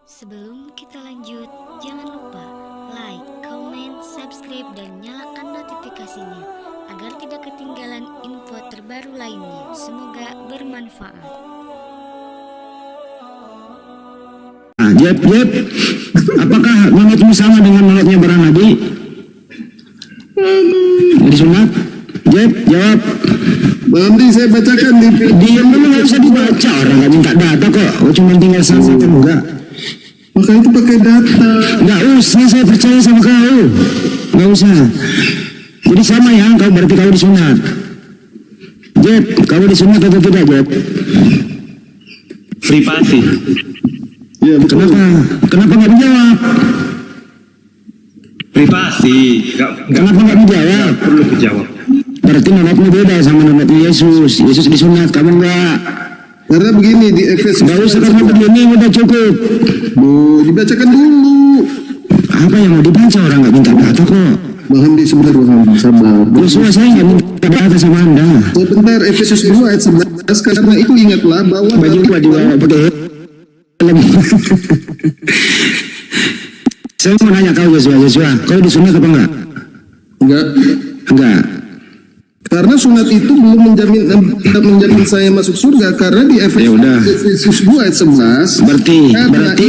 Sebelum kita lanjut, jangan lupa like, comment, subscribe, dan nyalakan notifikasinya agar tidak ketinggalan info terbaru lainnya. Semoga bermanfaat. Jeb, apakah menurutmu sama dengan menurutnya para nabi? Jadi sunat? Jeb, jawab. Nanti saya bacakan di Diam dulu, nggak usah dibaca, orang nggak minta data kok. Cuma tinggal sasaran enggak. maka itu pakai data. Nggak usah, saya percaya sama kau. Nggak usah. Jadi sama ya, kau berarti kau disunat. Jeb, kau disunat atau tidak, Jeb? Privasi. Ya betul. Kenapa nggak dijawab? Privasi. Kenapa nggak dijawab? Perlu dijawab. Berarti menurutmu beda sama menurutnya Yesus. Yesus disunat, kamu enggak. Karena begini di Efesus. Nggak usah karena begini, udah cukup. Bu, dibacakan dulu. Apa yang mau dibaca, orang nggak minta data kok. Bang Hamdi sebentar, Bang Hamdi, sabar. Yosua, saya nggak minta data sama anda. Sebentar, Efesus 2 ayat 11. Karena itu ingatlah bahwa Baju gua dibawa pakai helm. Saya mau nanya kau, Yosua, kau disunat apa enggak? Enggak. Karena sunat itu belum tidak menjamin saya masuk surga, karena di Ya udah. Efesus 2 ayat 11. Berarti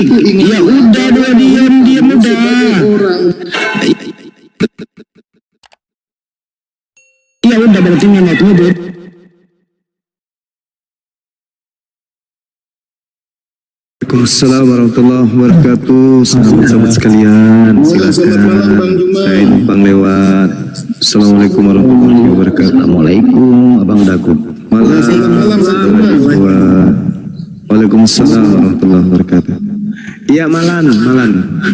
itu ya udah dua diam udah. Orang Ya udah berarti menurutmu beda. Waalaikumsalam warahmatullahi wabarakatuh. Sahabat-sahabat sekalian, silakan. Saya numpang lewat. Assalamualaikum warahmatullahi wabarakatuh. Assalamualaikum, Abang Dagu. malam. Waalaikumsalam warahmatullahi wabarakatuh. Iya, Malan.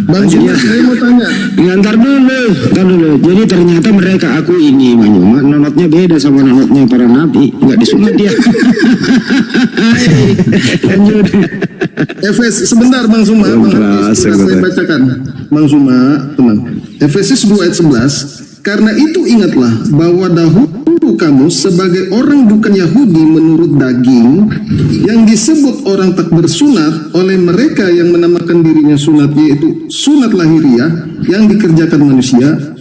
Bang Juma, saya mau tanya. Ngantar dulu. Jadi ternyata mereka aku ini Manyuma nonotnya beda sama nonotnya para nabi. Nggak disunat dia. Lanjut. Sebentar Bang Suma, saya bacakan. Bang Suma, tenang. Efesus 2 ayat 11. Karena itu ingatlah bahwa dahulu kamu sebagai orang bukan Yahudi menurut daging yang disebut orang tak bersunat oleh mereka yang menamakan dirinya sunat, yaitu sunat lahiriah yang dikerjakan manusia.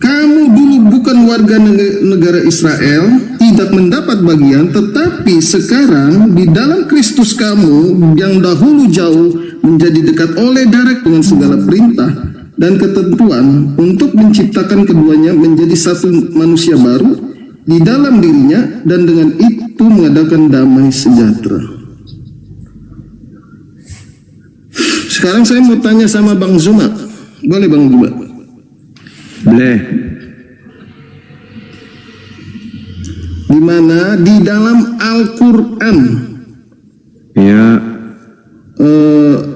Kamu dulu bukan warga negara Israel, tidak mendapat bagian, tetapi sekarang di dalam Kristus kamu yang dahulu jauh menjadi dekat oleh darah dengan segala perintah dan ketentuan untuk menciptakan keduanya menjadi satu manusia baru di dalam dirinya, dan dengan itu mengadakan damai sejahtera. Sekarang saya mau tanya sama Bang Zuma. Boleh Bang Zuma? Boleh. Di mana di dalam Al-Quran Ya,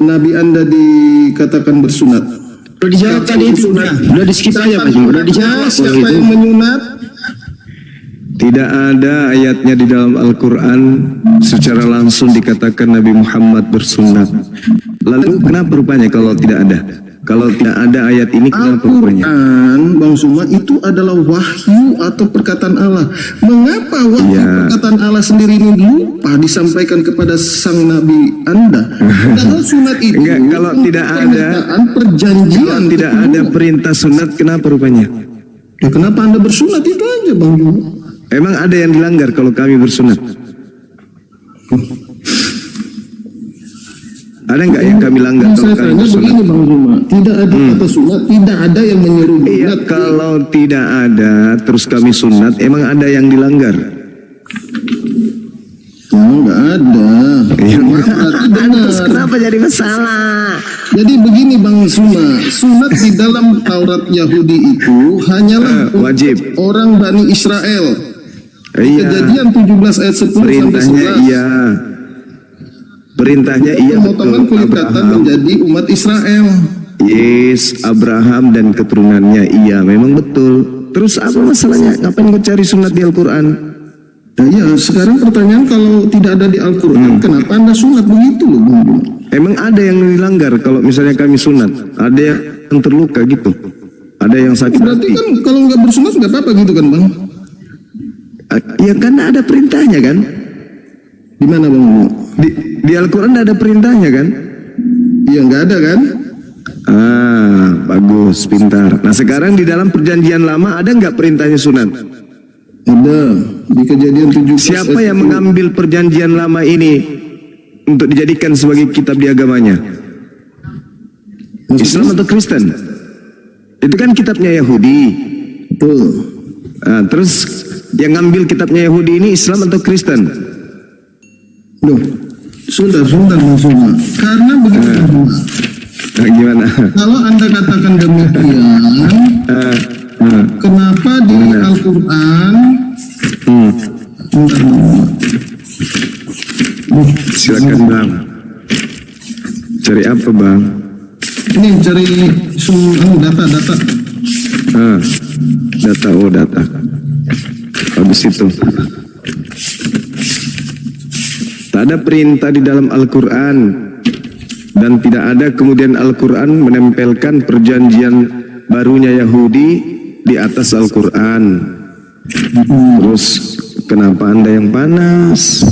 Nabi Anda dikatakan bersunat? Udah dijawab tadi itu udah di skip aja Mas. Udah dijawab. Siapa yang menyunat? tidak ada ayatnya di dalam Al-Quran secara langsung dikatakan Nabi Muhammad bersunat. Lalu kenapa rupanya kalau tidak ada? Kalau tidak ada ayat ini kenapa rupanya? Al-Quran, Bang Suma, itu adalah wahyu atau perkataan Allah. Mengapa wahyu perkataan Allah sendiri ini lupa disampaikan kepada sang Nabi Anda? Padahal sunat itu Enggak, kalau tidak ada perjanjian. Kalau tidak ada perintah sunat, kenapa rupanya? Ya, kenapa Anda bersunat itu aja Bang Suma? Emang ada yang dilanggar kalau kami bersunat? Ada nggak yang kami langgar kalau Saya kami tanya bersunat? begini Bang Suma, tidak ada kata sunat, tidak ada yang menyuruh Iya, sunat. kalau tidak ada, terus kami sunat, emang ada yang dilanggar? Enggak ada. Ya, Terus kenapa jadi masalah? Jadi begini Bang Suma, sunat di dalam Taurat Yahudi itu hanyalah wajib. orang Bani Israel. Iya, Kejadian 17 ayat 10 sampai perintahnya 11. iya. Perintahnya iya Pemotongan betul. kulit kata Abraham, menjadi umat Israel. yes, Abraham dan keturunannya iya, memang betul. Terus apa masalahnya? Ngapain kau cari sunat di Al-Quran? Nah, ya, sekarang pertanyaan, kalau tidak ada di Al-Quran, kenapa Anda sunat begitu loh Bang Suma? Emang ada yang dilanggar kalau misalnya kami sunat? Ada yang terluka gitu? Ada yang sakit Berarti hati? kan kalau nggak bersunat nggak apa-apa gitu kan Bang? Ya karena ada perintahnya kan? Di mana Bang? Di Al-Quran ada perintahnya kan? Iya, nggak ada kan? Bagus, pintar. Nah sekarang di dalam perjanjian lama ada nggak perintahnya sunat? Ada di Kejadian 17. Siapa yang mengambil perjanjian lama ini untuk dijadikan sebagai kitab di agamanya? Islam atau Kristen? Itu kan kitabnya Yahudi. Betul. Nah, terus yang ngambil kitabnya Yahudi ini Islam atau Kristen? Duh, sebentar Bang Suma. Karena begini Bang Suma. Nah, gimana? Kalau Anda katakan demikian, kenapa di Al-Quran? Silakan Bang. Cari apa Bang? Ini cari data. Data. Habis itu. Tak ada perintah di dalam Al-Quran. Dan tidak ada kemudian Al-Quran menempelkan perjanjian barunya Yahudi di atas Al-Quran. Terus kenapa Anda yang panas?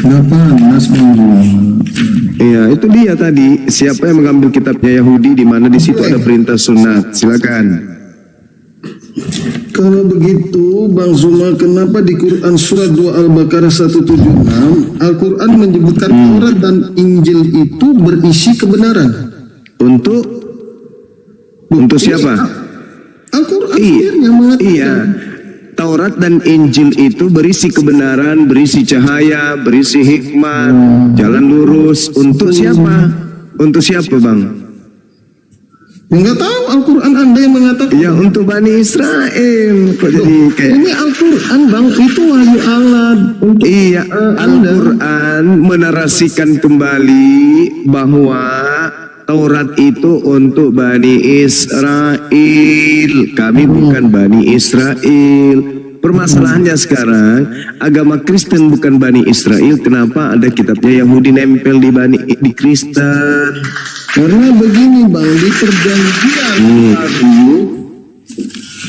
Nggak panas Bang Suma. Iya, itu dia tadi. Siapa yang mengambil kitabnya Yahudi di mana di situ ada perintah sunat? Silakan. Kalau begitu Bang Zuma, kenapa di Quran surat 2 Al-Baqarah 176 Al-Quran menyebutkan Taurat dan Injil itu berisi kebenaran? Untuk siapa? Al-Quran Iya, yang mengatakan. iya. Taurat dan Injil itu berisi kebenaran, berisi cahaya, berisi hikmat, jalan lurus. Untuk siapa? Untuk siapa Bang? Enggak tahu, Al-Quran Anda yang mengatakan. Ya untuk Bani Israel. Kok jadi kayak Ini Al-Quran Bang, itu wahyu Allah. iya, Al-Quran menarasikan kembali bahwa Taurat itu untuk Bani Israel. Kami bukan Bani Israel. Permasalahannya sekarang, agama Kristen bukan Bani Israel. Kenapa ada kitabnya Yahudi nempel di Kristen? Karena begini Bang, di perjanjian baru.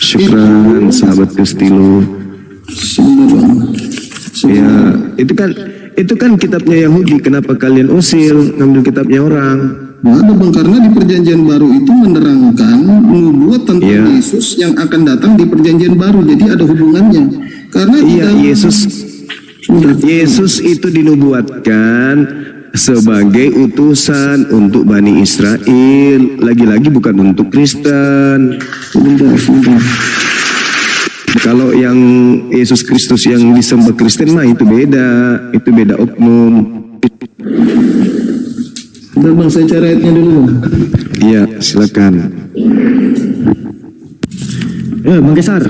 Syukran sahabat Kestilo. Ya, itu kan kitabnya Yahudi. Kenapa kalian usil ngambil kitabnya orang? Ada Bang, karena di perjanjian baru itu menerangkan nubuat tentang Yesus yang akan datang di perjanjian baru. Jadi ada hubungannya. Karena Yesus itu dinubuatkan sebagai utusan untuk Bani Israel. Lagi-lagi bukan untuk Kristen. Kalau yang Yesus Kristus yang disembah Kristen mah itu beda oknum. Bentar Bang, saya cari ayatnya dulu Bang. Iya, silakan. Bang Kesar,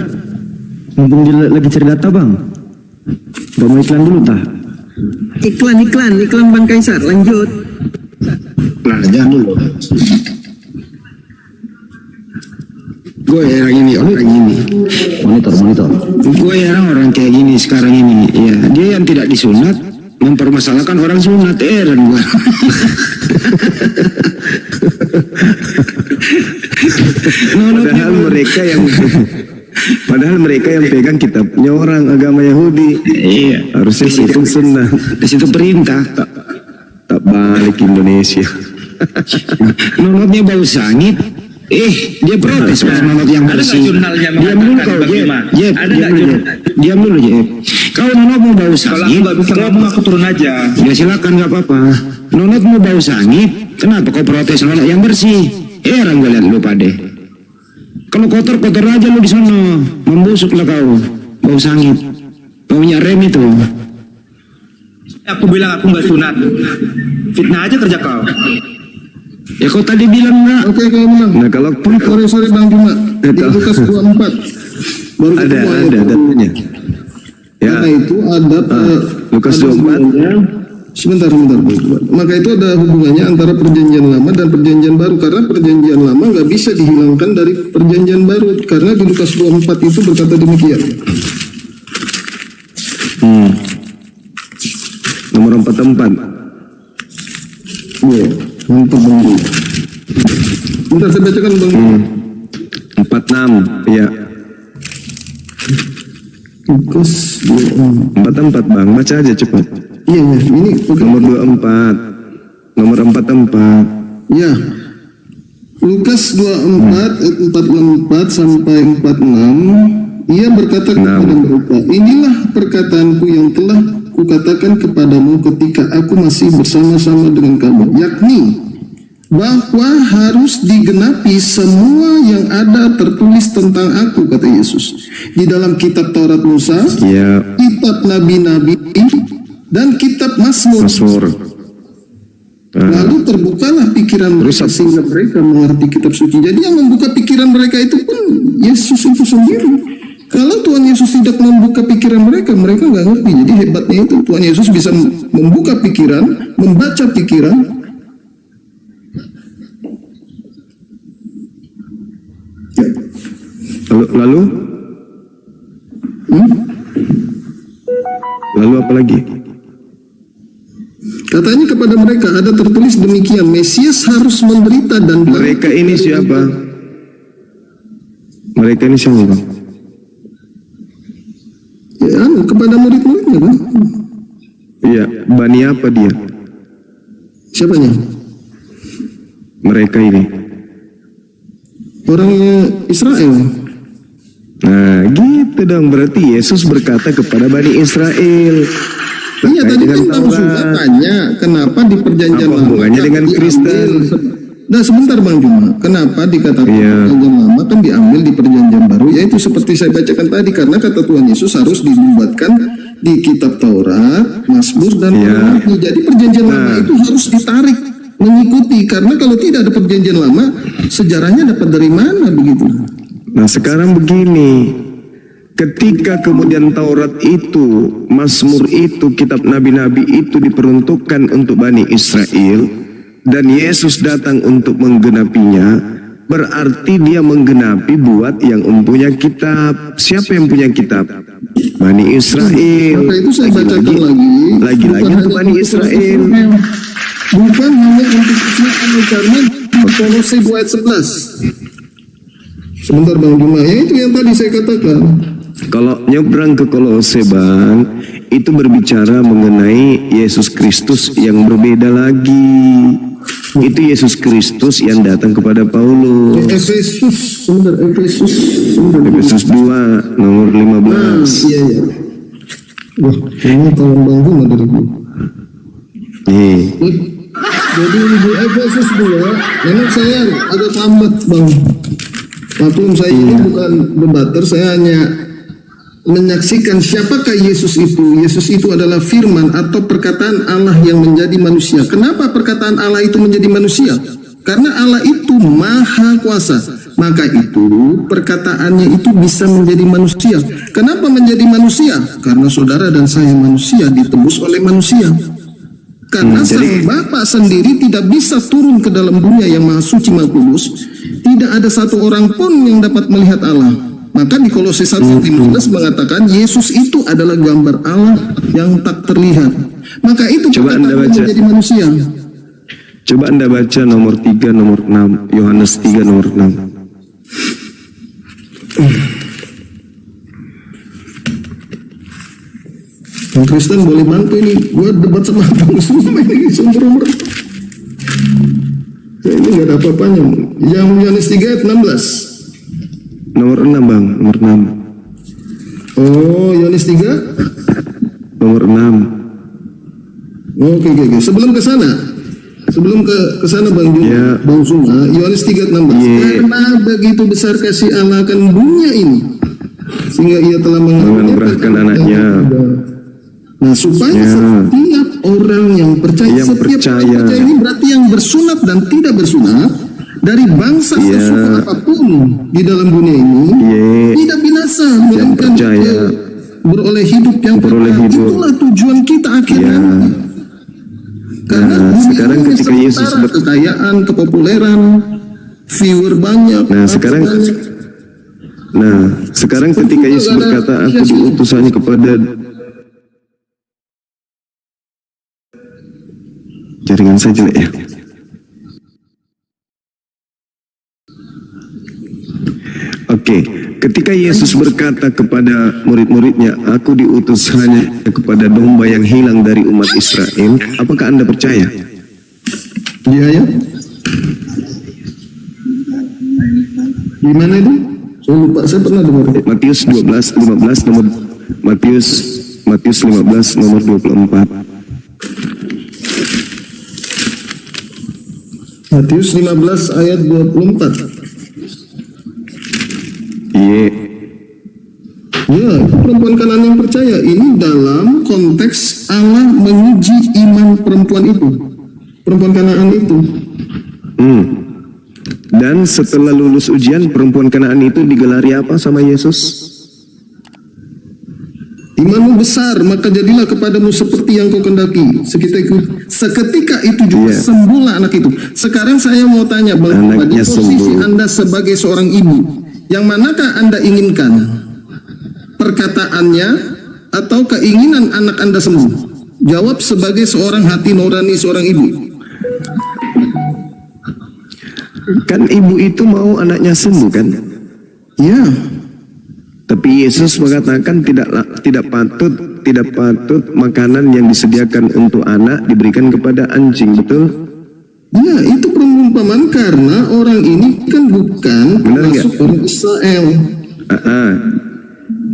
mumpung dia lagi cari data Bang, gak mau iklan dulu tah? Iklan Bang Kaisar, lanjut. Jangan dulu. Gue orang ini. Monitor. Gue orang kayak gini sekarang ini. Ya, dia yang tidak disunat mempermasalahkan orang sunat. Dan gue. Padahal mereka yang pegang kitabnya orang agama Yahudi. Iya. Harusnya itu sunnah. Di situ perintah. Tak balik Indonesia. Nonotnya bau sangit. Dia protes pas nonot yang bersih. Diam dulu kau, Jeb. Diam dulu, Jeb. Kau nonot mau bau sangit. Kalau aku nggak bisa ngomong, aku turun aja. Ya silakan, nggak apa-apa. Nonot mau bau sangit. Kenapa kau protes nonot yang bersih? Heran gue lihat lu pade. Kalau kotor aja lu di sana. Membusuklah kau. Bau sangit. Baunya rem itu. Aku bilang aku nggak sunat. Fitnah aja kerja kau. Ya kau tadi bilang enggak. Oke, kalau bilang. Nah kalau Sorry Bang Juma. Di Lukas 24. Baru ada ketemu ayat. datanya. Ya. Maka itu ada Lukas 24. Sebentar. Maka itu ada hubungannya antara perjanjian lama dan perjanjian baru. Karena perjanjian lama nggak bisa dihilangkan dari perjanjian baru. Karena di Lukas 24 itu berkata demikian. Nomor 44. Iya, mantap Bang. Bentar saya bacakan Bang. 46. Iya. Lukas 44 Bang, baca aja cepat. Iya, ini Nomor 24. Nomor 44. Ya. Lukas 24 ayat 44 sampai 46, ia berkata kepada mereka, inilah perkataanku yang telah kukatakan kepadamu ketika aku masih bersama-sama dengan kamu, yakni bahwa harus digenapi semua yang ada tertulis tentang aku, kata Yesus, di dalam kitab Taurat Musa, kitab Nabi-Nabi, dan kitab Mazmur. Lalu terbukalah pikiran mereka sehingga mereka mengerti kitab suci. Jadi yang membuka pikiran mereka itu pun Yesus itu sendiri. Kalau Tuhan Yesus tidak membuka pikiran mereka, mereka nggak ngerti. Jadi hebatnya itu Tuhan Yesus bisa membuka pikiran, membaca pikiran. Lalu apa lagi? Katanya kepada mereka ada tertulis demikian, Mesias harus menderita dan mereka ini siapa? Mereka ini siapa, Bang? Ya, kepada murid-muridnya, Bang. Iya, Bani apa dia? Siapanya? Mereka ini. Orangnya Israel. Nah, gitu dong. Berarti Yesus berkata kepada Bani Israel. Iya, tadi kan Bang Juma tanya kenapa di perjanjian lama hubungannya dengan Kristen. Nah sebentar Bang Juma, kenapa dikatakan perjanjian lama kan diambil di perjanjian baru? Yaitu seperti saya bacakan tadi, karena kata Tuhan Yesus harus dibuatkan di kitab Taurat, Mazmur dan Nabi. Jadi perjanjian lama itu harus ditarik, mengikuti, karena kalau tidak ada perjanjian lama, sejarahnya dapat dari mana begitu? Nah sekarang begini. Ketika kemudian Taurat itu, Mazmur itu, kitab Nabi-Nabi itu diperuntukkan untuk Bani Israel, dan Yesus datang untuk menggenapinya, berarti dia menggenapi buat yang mempunyai kitab. Siapa yang punya kitab? Bani Israel. Maka itu saya bacakan lagi untuk Bani Israel. Bukan hanya untuk Israel, karena Kolose 2 ayat 11. Sebentar Bang Juma, ya itu yang tadi saya katakan. Kalau nyebrang ke Kolose, Bang, itu berbicara mengenai Yesus Kristus yang berbeda lagi. Itu Yesus Kristus yang datang kepada Paulus. Efesus 2 nomor 15. Iya. Wah, ini tahun Bang Juma dari gue. Jadi di Efesus 2, memang saya agak lambat Bang. Maklum saya ini bukan debater, saya hanya menyaksikan siapakah Yesus itu. Yesus itu adalah firman atau perkataan Allah yang menjadi manusia. Kenapa perkataan Allah itu menjadi manusia? Karena Allah itu maha kuasa. Maka itu perkataannya itu bisa menjadi manusia. Kenapa menjadi manusia? Karena saudara dan saya manusia ditebus oleh manusia. Karena sang Bapa sendiri tidak bisa turun ke dalam dunia yang maha suci maha kudus. Tidak ada satu orang pun yang dapat melihat Allah. Maka di Kolose 1:15 mengatakan Yesus itu adalah gambar Allah yang tak terlihat. Maka itu coba Anda baca menjadi manusia. Coba Anda baca nomor 3 nomor 6, Yohanes 3 nomor 6. Bang Kristen boleh bantu ini, gua debat sama Bang semua ini sumber-sumber. Ya, ini nggak ada apa-apanya. Yang Yohanes 3 ayat 16. Nomor 6 Bang, nomor 6. Oh, Yohanes 3? Nomor 6. Oke. Sebelum ke sana Bang Juma, Bang Suma, Yohanes 3:16. Karena begitu besar kasih Allah akan dunia ini, sehingga ia telah menganugerahkan anaknya. Nah, supaya setiap orang yang percaya, setiap orang percaya ini berarti yang bersunat dan tidak bersunat, dari bangsa suku apapun di dalam dunia ini tidak binasa, melainkan beroleh hidup yang kekal. Itulah tujuan kita akhirnya. Karena sekarang ketika Yesus kekayaan, kepopuleran, viewer banyak. Sekarang ketika Yesus berkata, aku diutus hanya kepada jaringan saya jelek ya. Oke, ketika Yesus berkata kepada murid-muridnya, aku diutus hanya kepada domba yang hilang dari umat Israel, apakah Anda percaya? Iya ya. Gimana itu? Saya lupa, saya pernah dengar. Matius 12:15 nomor Matius 15 nomor 24. Matius 15 ayat 24. Iya. Ya, perempuan Kanaan yang percaya ini dalam konteks Allah menguji iman perempuan itu. Perempuan Kanaan itu. Dan setelah lulus ujian, perempuan Kanaan itu digelari apa sama Yesus? Imanmu besar, maka jadilah kepadamu seperti yang kau kendaki. Seketika itu juga sembuhlah anak itu. Sekarang saya mau tanya, Bang, pada posisi Anda sebagai seorang ibu, yang manakah Anda inginkan? Perkataannya atau keinginan anak Anda sembuh? Jawab sebagai seorang hati nurani seorang ibu. Kan ibu itu mau anaknya sembuh kan? Ya. Tapi Yesus mengatakan tidak patut makanan yang disediakan untuk anak diberikan kepada anjing, betul? Ya, itu perumpamaan karena orang ini kan bukan termasuk orang Israel.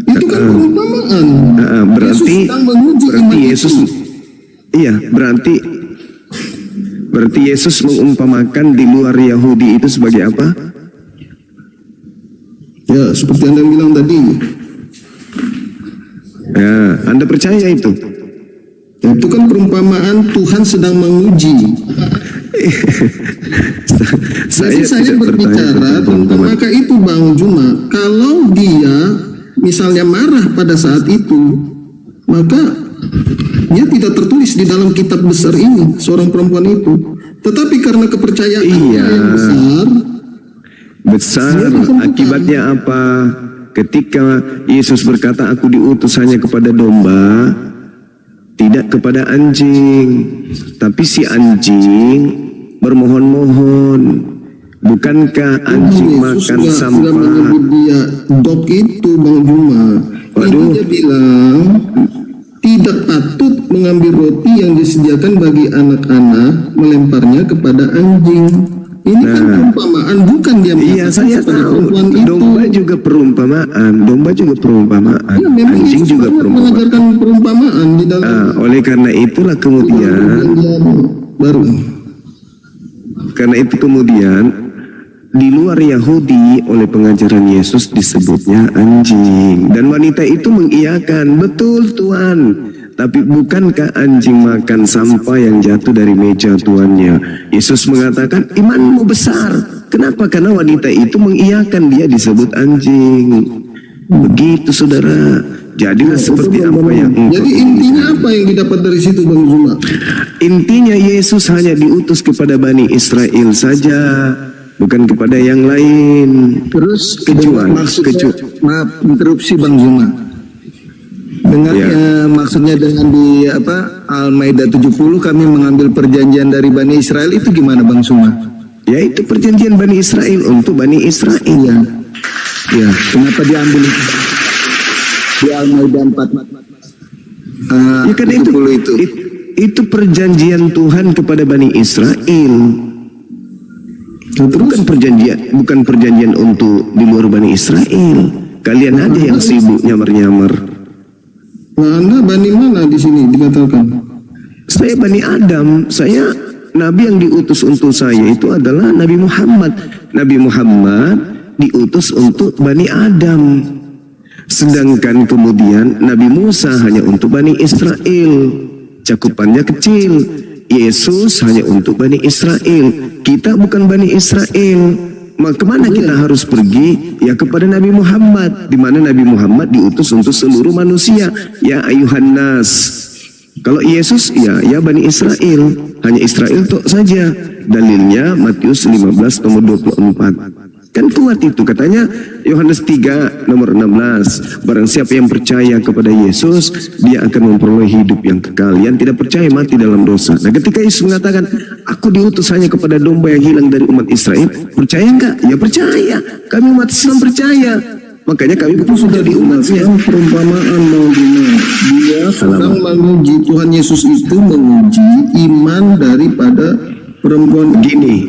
Itu kan perumpamaan. Berarti Yesus, iya, berarti Yesus mengumpamakan di luar Yahudi itu sebagai apa? Ya, seperti Anda bilang tadi. Ya, Anda percaya itu? Itu kan perumpamaan Tuhan sedang menguji. saya berbicara tentang maka itu, Bang Juma. Kalau dia misalnya marah pada saat itu, maka dia tidak tertulis di dalam kitab besar ini, seorang perempuan itu. Tetapi karena kepercayaan yang besar, akibatnya apa? Ketika Yesus berkata, aku diutus hanya kepada domba, tidak kepada anjing. Tapi si anjing bermohon-mohon. Bukankah anjing makan sampah? Menyebut dia dog itu, Bang Juma. Dia bilang tidak patut mengambil roti yang disediakan bagi anak-anak, melemparnya kepada anjing. Ini kan perumpamaan, bukan dia. Iya, saya tahu. Domba juga perumpamaan. Ya, anjing juga mengajarkan perumpamaan di dalam. Oleh karena itulah kemudian di luar Yahudi oleh pengajaran Yesus disebutnya anjing. Dan wanita itu mengiyakan, betul Tuhan. Tapi bukankah anjing makan sampah yang jatuh dari meja tuannya? Yesus mengatakan, imanmu besar. Kenapa? Karena wanita itu mengiyakan, dia disebut anjing. Begitu, saudara. Jadilah seperti apa yang engkau. Jadi intinya apa yang didapat dari situ, Bang Zuma? Intinya Yesus hanya diutus kepada Bani Israel saja, bukan kepada yang lain. Terus maaf interupsi Bang Zuma. Dengan maksudnya dengan di Al-Maidah 70 kami mengambil perjanjian dari Bani Israel, itu gimana Bang Zuma? Ya, itu perjanjian Bani Israel untuk Bani Israel. Ya, kenapa diambil itu? Di Al-Maidah 4 ya kan itu perjanjian Tuhan kepada Bani Israel. Bukan perjanjian untuk di luar Bani Israel. Kalian aja yang sibuk nyamar-nyamar. Nah, Anda Bani mana di sini dikatakan? Saya Bani Adam. Saya Nabi yang diutus untuk saya itu adalah Nabi Muhammad. Nabi Muhammad diutus untuk Bani Adam. Sedangkan kemudian Nabi Musa hanya untuk Bani Israel. Cakupannya kecil. Yesus hanya untuk Bani Israel. Kita bukan Bani Israel. Maka kemana kita harus pergi? Ya kepada Nabi Muhammad. Di mana Nabi Muhammad diutus untuk seluruh manusia. Ya ayuhan nas. Kalau Yesus ya Bani Israel. Hanya Israel tok saja. Dalilnya Matius 15 nomor 24. Kan kuat itu, katanya Yohanes 3 nomor 16. Barang siapa yang percaya kepada Yesus, dia akan memperoleh hidup yang kekal. Yang tidak percaya mati dalam dosa. Nah, ketika Yesus mengatakan, aku diutus hanya kepada domba yang hilang dari umat Israel, percaya enggak? Ya percaya. Kami umat Islam percaya. Makanya kami betul sudah di umatnya. Perumpamaan dia sedang menguji, Tuhan Yesus itu menguji iman daripada perempuan. Gini,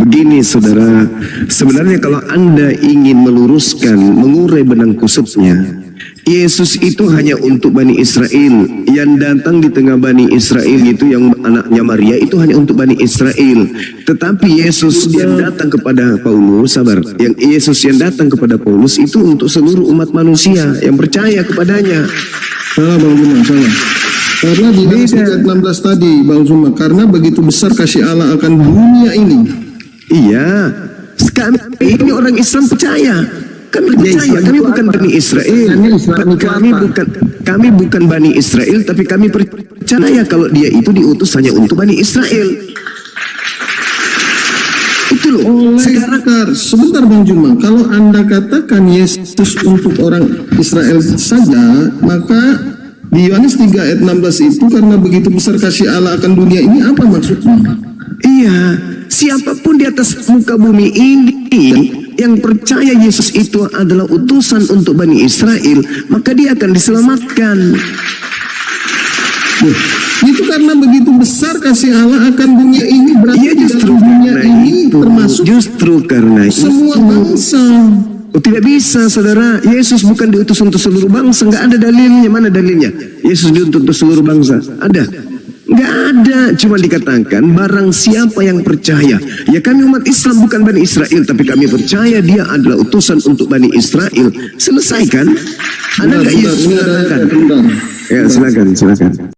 Begini saudara, sebenarnya kalau Anda ingin meluruskan, mengurai benang kusutnya, Yesus itu hanya untuk Bani Israel. Yang datang di tengah Bani Israel itu yang anaknya Maria itu hanya untuk Bani Israel. Tetapi Yesus yang datang kepada Paulus, sabar, yang Yesus yang datang kepada Paulus itu untuk seluruh umat manusia yang percaya kepadanya. Salah Bang Zuma, salah. Karena di ayat 16 tadi Bang Zuma, karena begitu besar kasih Allah akan dunia ini. Iya, kami ini orang Islam percaya. Kami percaya, kami bukan Bani Israel. Kami bukan Bani Israel, tapi kami percaya kalau dia itu diutus hanya untuk Bani Israel. Itu loh. Sekarang sebentar Bang Juma, kalau Anda katakan Yesus untuk orang Israel saja, maka di Yohanes 3 ayat 16 itu karena begitu besar kasih Allah akan dunia ini, apa maksudnya? Iya, siapapun di atas muka bumi ini yang percaya Yesus itu adalah utusan untuk Bani Israel, maka dia akan diselamatkan. Itu karena begitu besar kasih Allah akan dunia ini, berarti Iya, justru dunia karena ini itu, termasuk justru karena semua bangsa. Oh, tidak bisa saudara, Yesus bukan diutus untuk seluruh bangsa, nggak ada dalilnya. Mana dalilnya? Yesus diutus untuk seluruh bangsa, ada? Nggak ada, cuma dikatakan barang siapa yang percaya. Ya kami umat Islam bukan Bani Israel, tapi kami percaya dia adalah utusan untuk Bani Israel. Selesai kan? Ada nggak Yesus mengatakan? Ya silakan.